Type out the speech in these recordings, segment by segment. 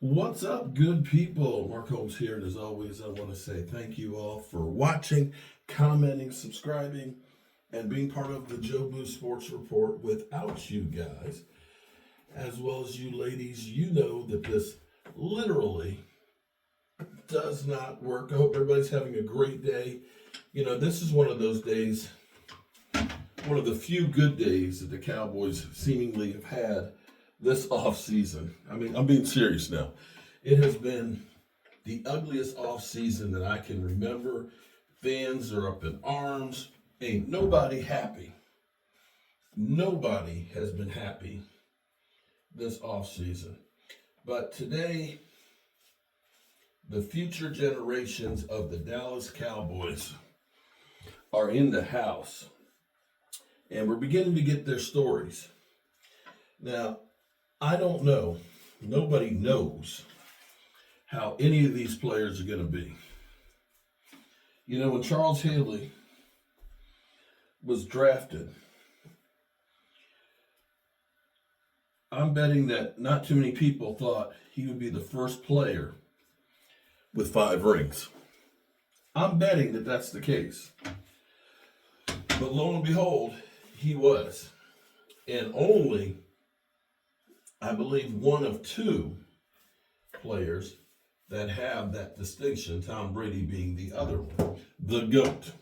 What's up, good people? Mark Holmes here, and as always, I want to say thank you all for watching, commenting, subscribing, and being part of the Joe Boo Sports Report. Without you guys, as well as you ladies, you know that this literally does not work. I hope everybody's having a great day. You know, this is one of those days, one of the few good days that the Cowboys seemingly have had this off season. I mean, I'm being serious now. It has been the ugliest off season that I can remember. Fans are up in arms. Ain't nobody happy. Nobody has been happy this off season. But today, the future generations of the Dallas Cowboys are in the house, and we're beginning to get their stories. Now, I don't know. Nobody knows how any of these players are going to be. You know, when Charles Haley was drafted, I'm betting that not too many people thought he would be the first player with 5 rings. I'm betting that that's the case. But lo and behold, he was. And only, I believe, one of 2 players that have that distinction, Tom Brady being the other one, the GOAT.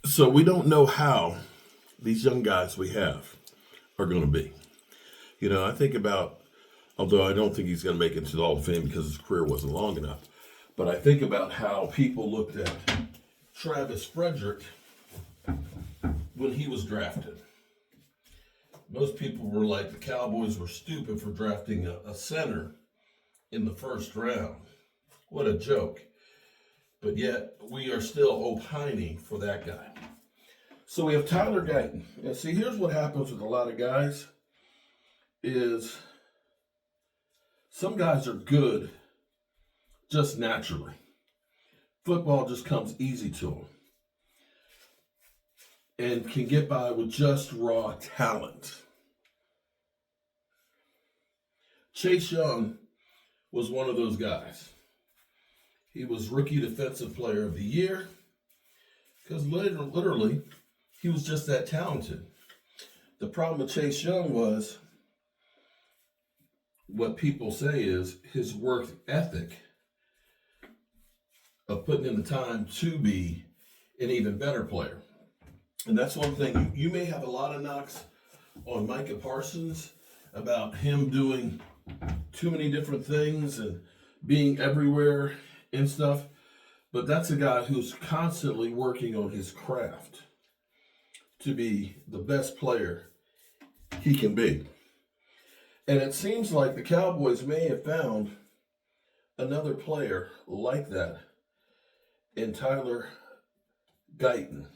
So we don't know how these young guys we have are going to be. You know, I think about, although I don't think he's going to make it to the Hall of Fame because his career wasn't long enough, but I think about how people looked at Travis Frederick when he was drafted. Most people were like, the Cowboys were stupid for drafting a center in the first round. What a joke. But yet, we are still opining for that guy. So we have Tyler Guyton. And see, here's what happens with a lot of guys is some guys are good just naturally. Football just comes easy to them and can get by with just raw talent. Chase Young was one of those guys. He was Rookie Defensive Player of the Year because literally he was just that talented. The problem with Chase Young was what people say is his work ethic of putting in the time to be an even better player. And that's one thing. You may have a lot of knocks on Micah Parsons about him doing too many different things and being everywhere and stuff, but that's a guy who's constantly working on his craft to be the best player he can be. And it seems like the Cowboys may have found another player like that in Tyler Guyton.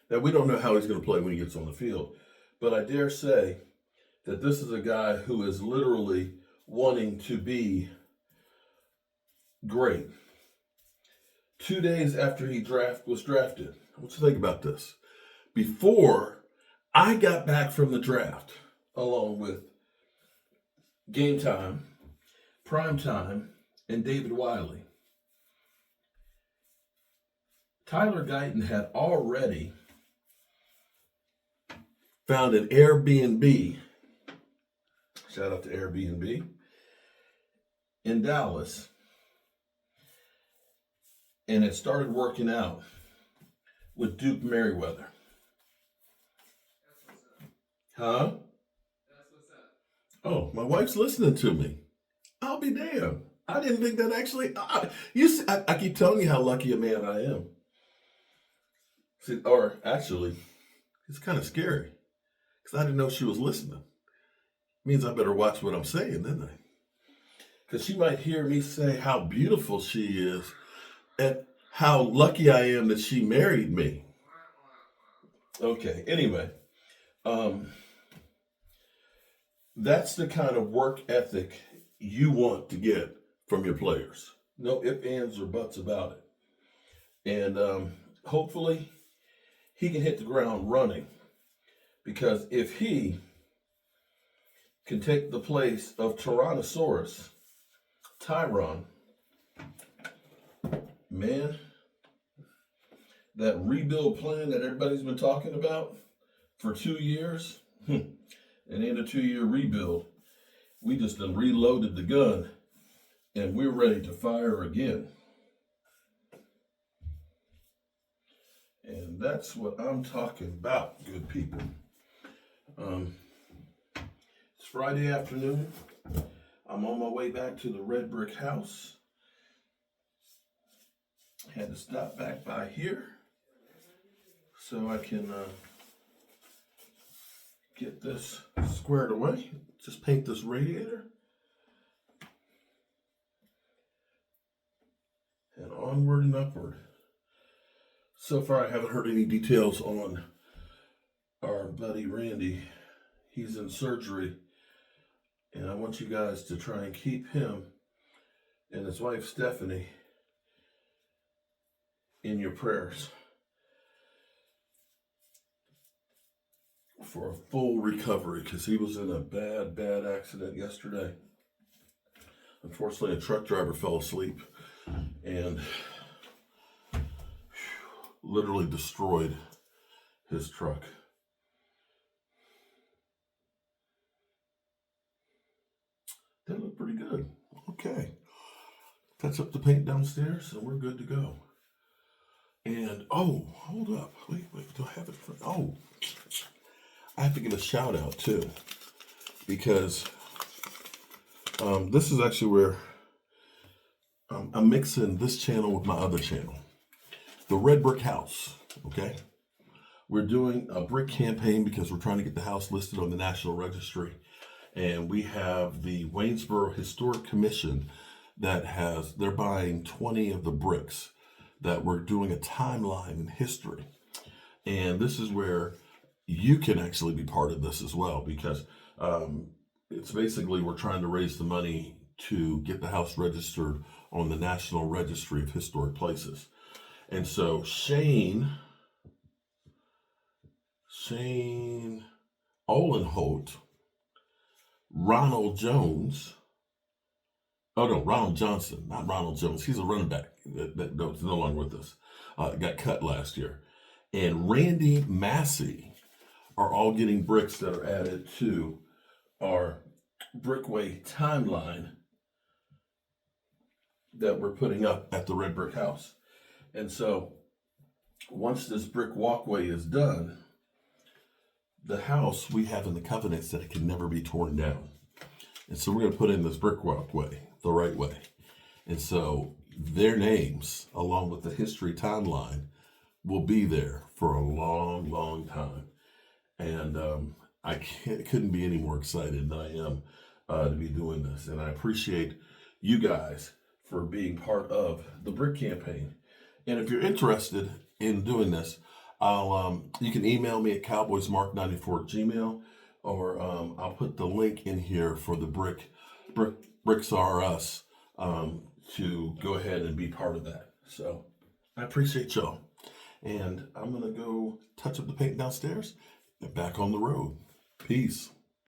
Now, we don't know how he's going to play when he gets on the field, but I dare say that this is a guy who is literally wanting to be great. 2 days after he was drafted, I want you to think about this. Before I got back from the draft, along with Game Time, Prime Time, and David Wiley, Tyler Guyton had already found an Airbnb, shout out to Airbnb, in Dallas, and it started working out with Duke Merriweather. Huh? Oh, my wife's listening to me. I'll be damned. I didn't think that actually. I keep telling you how lucky a man I am. See, or actually, it's kind of scary because I didn't know she was listening. Means I better watch what I'm saying, didn't I? Because she might hear me say how beautiful she is and how lucky I am that she married me. Okay, anyway. That's the kind of work ethic you want to get from your players. No ifs, ands, or buts about it. And hopefully he can hit the ground running. Because if he can take the place of Tyrannosaurus, Tyron, man, that rebuild plan that everybody's been talking about for 2 years, it ain't a 2-year rebuild. We just done reloaded the gun and we're ready to fire again. And that's what I'm talking about, good people. It's Friday afternoon. I'm on my way back to the red brick house. Had to stop back by here so I can get this squared away. Just paint this radiator. And onward and upward. So far I haven't heard any details on our buddy Randy. He's in surgery. And I want you guys to try and keep him and his wife Stephanie in your prayers for a full recovery, because he was in a bad accident yesterday. Unfortunately, a truck driver fell asleep and literally destroyed his truck. That looked pretty good. Okay. Touch up the paint downstairs and we're good to go. And, oh, hold up. Wait, do I have it? Oh, I have to give a shout out too, because this is actually where I'm mixing this channel with my other channel, the Red Brick House. Okay. We're doing a brick campaign because we're trying to get the house listed on the National Registry. And we have the Waynesboro Historic Commission they're buying 20 of the bricks that we're doing a timeline in history. And this is where you can actually be part of this as well, because it's basically we're trying to raise the money to get the house registered on the National Registry of Historic Places. And so Shane Olenholt, Ronald Jones. Oh no, Ronald Johnson, not Ronald Jones. He's a running back that's no longer with us. Got cut last year. And Randy Massey are all getting bricks that are added to our Brickway timeline that we're putting up at the Red Brick House. And so once this brick walkway is done, the house, we have in the covenants that it can never be torn down. And so we're going to put in this brick walkway the right way. And so their names, along with the history timeline, will be there for a long time. And I couldn't be any more excited than I am to be doing this. And I appreciate you guys for being part of the brick campaign. And if you're interested in doing this, you can email me at cowboysmark94@gmail, or I'll put the link in here for the Bricks R Us to go ahead and be part of that. So I appreciate y'all. And I'm going to go touch up the paint downstairs and back on the road. Peace.